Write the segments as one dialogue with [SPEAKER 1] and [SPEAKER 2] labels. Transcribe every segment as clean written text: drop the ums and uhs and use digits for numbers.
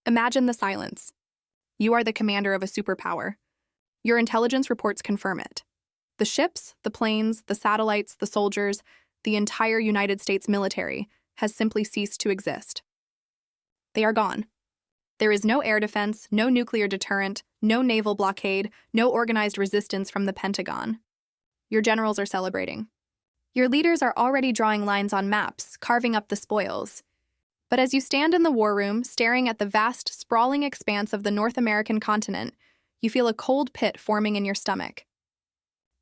[SPEAKER 1] Imagine the silence. You are the commander of a superpower. Your intelligence reports confirm it. The ships, the planes, the satellites, the soldiers, the entire United States military has simply ceased to exist. They are gone. There is no air defense, no nuclear deterrent, no naval blockade, no organized resistance from the Pentagon. Your generals are celebrating. Your leaders are already drawing lines on maps, carving up the spoils. But as you stand in the war room, staring at the vast, sprawling expanse of the North American continent, you feel a cold pit forming in your stomach.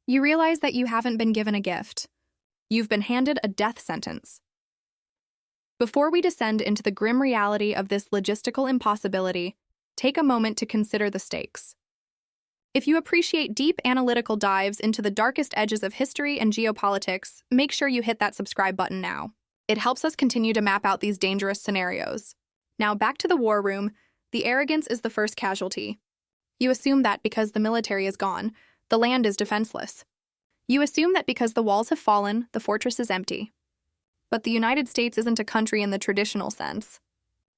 [SPEAKER 1] You realize that you haven't been given a gift. You've been handed a death sentence. Before we descend into the grim reality of this logistical impossibility, take a moment to consider the stakes. If you appreciate deep analytical dives into the darkest edges of history and geopolitics, make sure you hit that subscribe button now. It helps us continue to map out these dangerous scenarios. Now back to the war room, the arrogance is the first casualty. You assume that because the military is gone, the land is defenseless. You assume that because the walls have fallen, the fortress is empty. But the United States isn't a country in the traditional sense.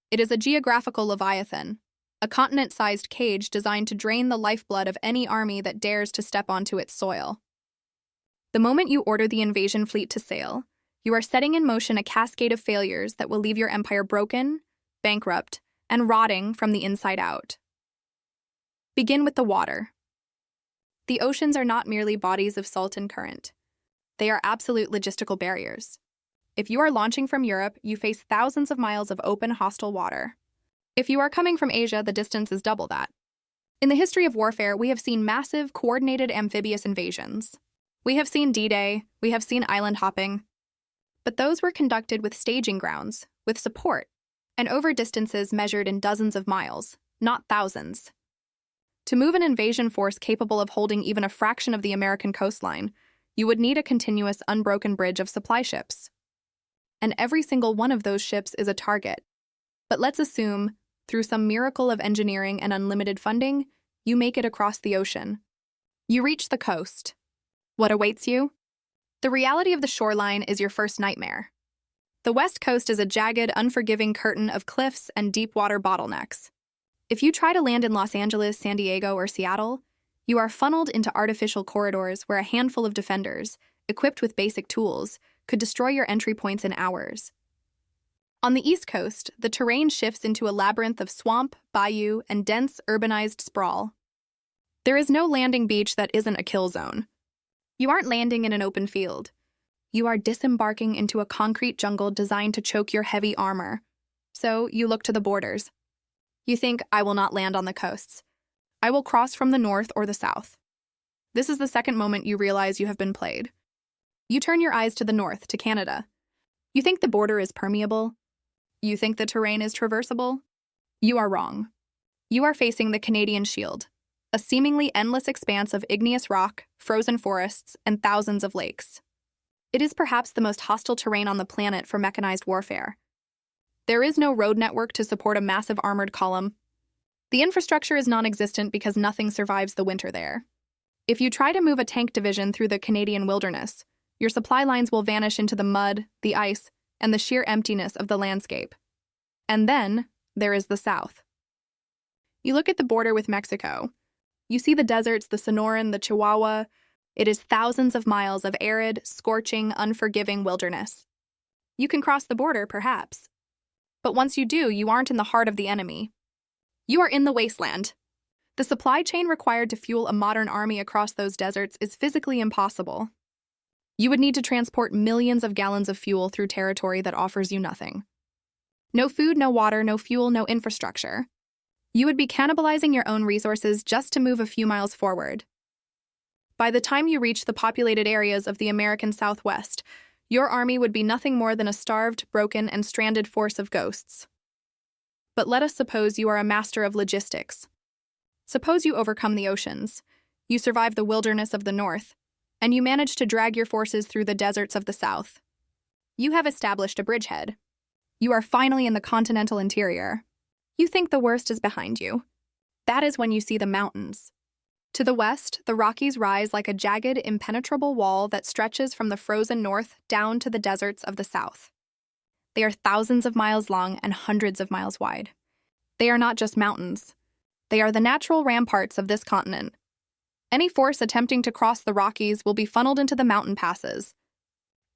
[SPEAKER 1] It is a geographical leviathan, a continent-sized cage designed to drain the lifeblood of any army that dares to step onto its soil. The moment you order the invasion fleet to sail, you are setting in motion a cascade of failures that will leave your empire broken, bankrupt, and rotting from the inside out. Begin with the water. The oceans are not merely bodies of salt and current. They are absolute logistical barriers. If you are launching from Europe, you face thousands of miles of open, hostile water. If you are coming from Asia, the distance is double that. In the history of warfare, we have seen massive, coordinated amphibious invasions. We have seen D-Day, we have seen island hopping. But those were conducted with staging grounds, with support, and over distances measured in dozens of miles, not thousands. To move an invasion force capable of holding even a fraction of the American coastline, you would need a continuous, unbroken bridge of supply ships. And every single one of those ships is a target. But let's assume, through some miracle of engineering and unlimited funding, you make it across the ocean. You reach the coast. What awaits you? The reality of the shoreline is your first nightmare. The West Coast is a jagged, unforgiving curtain of cliffs and deep-water bottlenecks. If you try to land in Los Angeles, San Diego, or Seattle, you are funneled into artificial corridors where a handful of defenders, equipped with basic tools, could destroy your entry points in hours. On the East Coast, the terrain shifts into a labyrinth of swamp, bayou, and dense, urbanized sprawl. There is no landing beach that isn't a kill zone. You aren't landing in an open field. You are disembarking into a concrete jungle designed to choke your heavy armor. So you look to the borders. You think, I will not land on the coasts. I will cross from the north or the south. This is the second moment you realize you have been played. You turn your eyes to the north, to Canada. You think the border is permeable? You think the terrain is traversable? You are wrong. You are facing the Canadian Shield, a seemingly endless expanse of igneous rock, frozen forests, and thousands of lakes. It is perhaps the most hostile terrain on the planet for mechanized warfare. There is no road network to support a massive armored column. The infrastructure is non-existent because nothing survives the winter there. If you try to move a tank division through the Canadian wilderness, your supply lines will vanish into the mud, the ice, and the sheer emptiness of the landscape. And then, there is the South. You look at the border with Mexico. You see the deserts, the Sonoran, the Chihuahua. It is thousands of miles of arid, scorching, unforgiving wilderness. You can cross the border, perhaps. But once you do, you aren't in the heart of the enemy. You are in the wasteland. The supply chain required to fuel a modern army across those deserts is physically impossible. You would need to transport millions of gallons of fuel through territory that offers you nothing. No food, no water, no fuel, no infrastructure. You would be cannibalizing your own resources just to move a few miles forward. By the time you reach the populated areas of the American Southwest, your army would be nothing more than a starved, broken, and stranded force of ghosts. But let us suppose you are a master of logistics. Suppose you overcome the oceans, you survive the wilderness of the north, and you manage to drag your forces through the deserts of the south. You have established a bridgehead. You are finally in the continental interior. You think the worst is behind you. That is when you see the mountains. To the west, the Rockies rise like a jagged, impenetrable wall that stretches from the frozen north down to the deserts of the south. They are thousands of miles long and hundreds of miles wide. They are not just mountains. They are the natural ramparts of this continent. Any force attempting to cross the Rockies will be funneled into the mountain passes.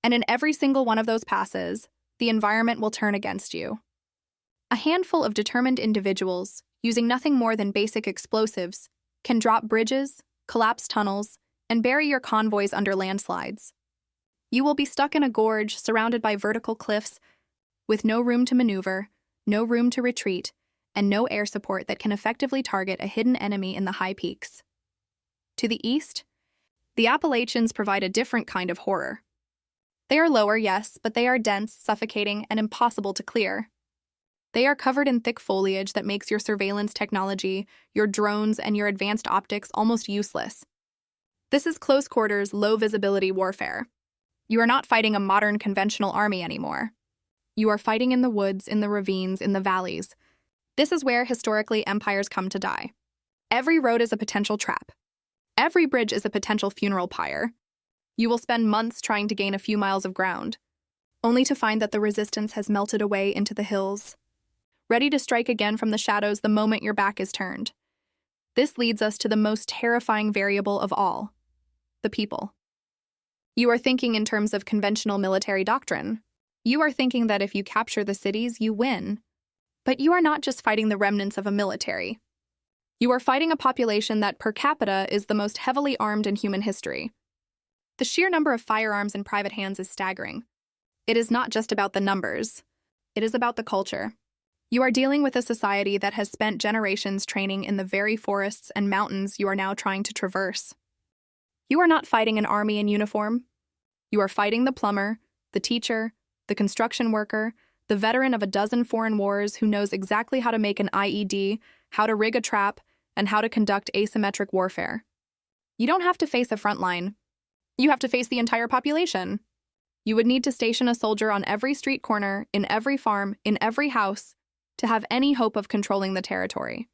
[SPEAKER 1] And in every single one of those passes, the environment will turn against you. A handful of determined individuals, using nothing more than basic explosives, can drop bridges, collapse tunnels, and bury your convoys under landslides. You will be stuck in a gorge surrounded by vertical cliffs, with no room to maneuver, no room to retreat, and no air support that can effectively target a hidden enemy in the high peaks. To the east, the Appalachians provide a different kind of horror. They are lower, yes, but they are dense, suffocating, and impossible to clear. They are covered in thick foliage that makes your surveillance technology, your drones, and your advanced optics almost useless. This is close-quarters, low-visibility warfare. You are not fighting a modern conventional army anymore. You are fighting in the woods, in the ravines, in the valleys. This is where, historically, empires come to die. Every road is a potential trap. Every bridge is a potential funeral pyre. You will spend months trying to gain a few miles of ground, only to find that the resistance has melted away into the hills, ready to strike again from the shadows the moment your back is turned. This leads us to the most terrifying variable of all, the people. You are thinking in terms of conventional military doctrine. You are thinking that if you capture the cities, you win. But you are not just fighting the remnants of a military. You are fighting a population that, per capita, is the most heavily armed in human history. The sheer number of firearms in private hands is staggering. It is not just about the numbers. It is about the culture. You are dealing with a society that has spent generations training in the very forests and mountains you are now trying to traverse. You are not fighting an army in uniform. You are fighting the plumber, the teacher, the construction worker, the veteran of a dozen foreign wars who knows exactly how to make an IED, how to rig a trap, and how to conduct asymmetric warfare. You don't have to face a front line. You have to face the entire population. You would need to station a soldier on every street corner, in every farm, in every house, to have any hope of controlling the territory.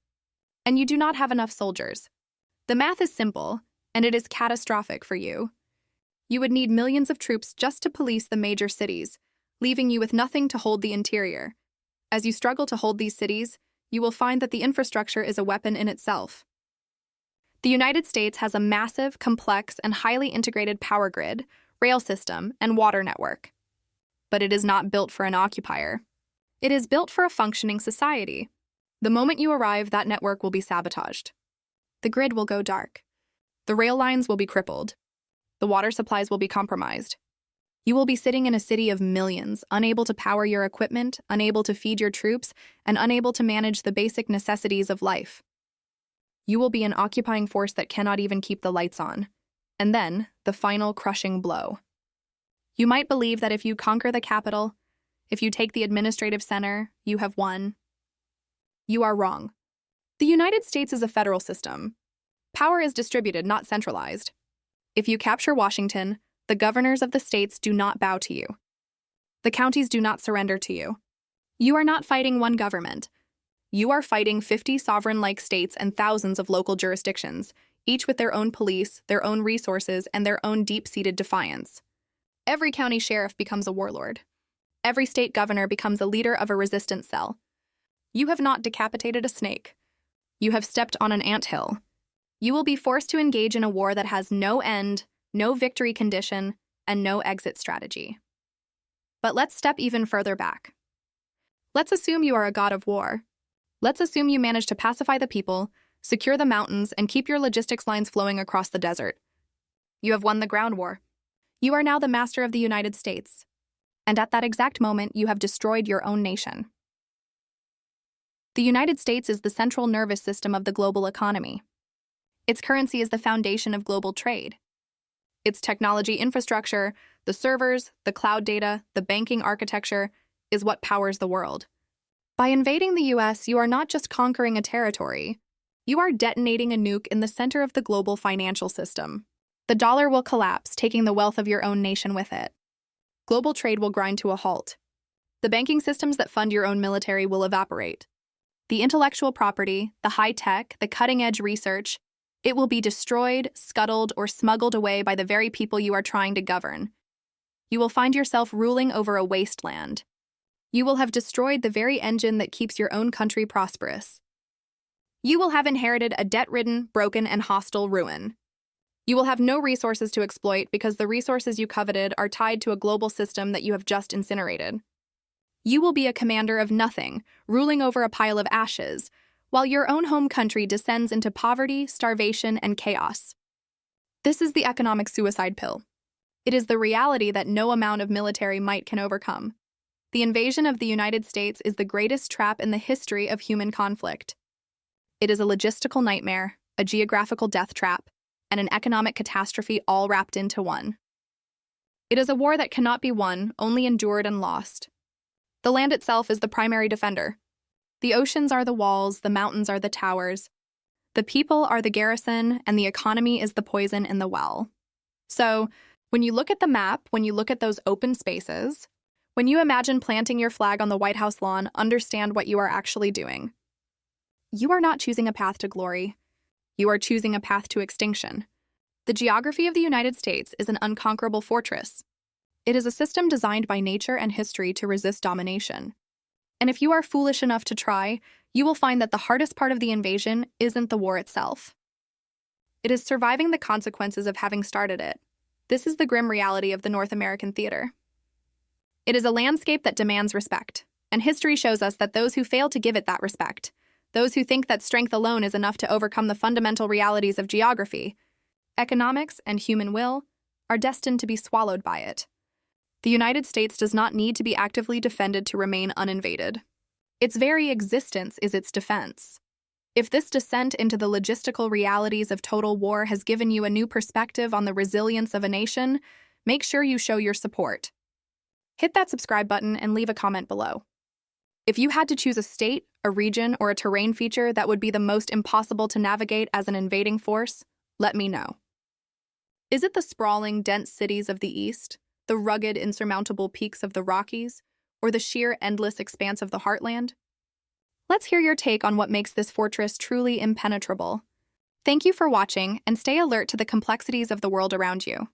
[SPEAKER 1] And you do not have enough soldiers. The math is simple, and it is catastrophic for you. You would need millions of troops just to police the major cities, leaving you with nothing to hold the interior. As you struggle to hold these cities, you will find that the infrastructure is a weapon in itself. The United States has a massive, complex, and highly integrated power grid, rail system, and water network. But it is not built for an occupier. It is built for a functioning society. The moment you arrive, that network will be sabotaged. The grid will go dark. The rail lines will be crippled. The water supplies will be compromised. You will be sitting in a city of millions, unable to power your equipment, unable to feed your troops, and unable to manage the basic necessities of life. You will be an occupying force that cannot even keep the lights on. And then, the final crushing blow. You might believe that if you conquer the capital, if you take the administrative center, you have won. You are wrong. The United States is a federal system. Power is distributed, not centralized. If you capture Washington, the governors of the states do not bow to you. The counties do not surrender to you. You are not fighting one government. You are fighting 50 sovereign-like states and thousands of local jurisdictions, each with their own police, their own resources, and their own deep-seated defiance. Every county sheriff becomes a warlord. Every state governor becomes a leader of a resistance cell. You have not decapitated a snake. You have stepped on an anthill. You will be forced to engage in a war that has no end, no victory condition, and no exit strategy. But let's step even further back. Let's assume you are a god of war. Let's assume you manage to pacify the people, secure the mountains, and keep your logistics lines flowing across the desert. You have won the ground war. You are now the master of the United States. And at that exact moment, you have destroyed your own nation. The United States is the central nervous system of the global economy. Its currency is the foundation of global trade. Its technology infrastructure, the servers, the cloud data, the banking architecture, is what powers the world. By invading the US, you are not just conquering a territory. You are detonating a nuke in the center of the global financial system. The dollar will collapse, taking the wealth of your own nation with it. Global trade will grind to a halt. The banking systems that fund your own military will evaporate. The intellectual property, the high-tech, the cutting-edge research, it will be destroyed, scuttled, or smuggled away by the very people you are trying to govern. You will find yourself ruling over a wasteland. You will have destroyed the very engine that keeps your own country prosperous. You will have inherited a debt-ridden, broken, and hostile ruin. You will have no resources to exploit because the resources you coveted are tied to a global system that you have just incinerated. You will be a commander of nothing, ruling over a pile of ashes, while your own home country descends into poverty, starvation, and chaos. This is the economic suicide pill. It is the reality that no amount of military might can overcome. The invasion of the United States is the greatest trap in the history of human conflict. It is a logistical nightmare, a geographical death trap, and an economic catastrophe all wrapped into one. It is a war that cannot be won, only endured and lost. The land itself is the primary defender. The oceans are the walls, the mountains are the towers. The people are the garrison, and the economy is the poison in the well. So, when you look at the map, when you look at those open spaces, when you imagine planting your flag on the White House lawn, understand what you are actually doing. You are not choosing a path to glory. You are choosing a path to extinction. The geography of the United States is an unconquerable fortress. It is a system designed by nature and history to resist domination. And if you are foolish enough to try, you will find that the hardest part of the invasion isn't the war itself. It is surviving the consequences of having started it. This is the grim reality of the North American theater. It is a landscape that demands respect, and history shows us that those who fail to give it that respect, those who think that strength alone is enough to overcome the fundamental realities of geography, economics, and human will, are destined to be swallowed by it. The United States does not need to be actively defended to remain uninvaded. Its very existence is its defense. If this descent into the logistical realities of total war has given you a new perspective on the resilience of a nation, make sure you show your support. Hit that subscribe button and leave a comment below. If you had to choose a state, a region, or a terrain feature that would be the most impossible to navigate as an invading force, let me know. Is it the sprawling, dense cities of the East, the rugged, insurmountable peaks of the Rockies, or the sheer, endless expanse of the heartland? Let's hear your take on what makes this fortress truly impenetrable. Thank you for watching, and stay alert to the complexities of the world around you.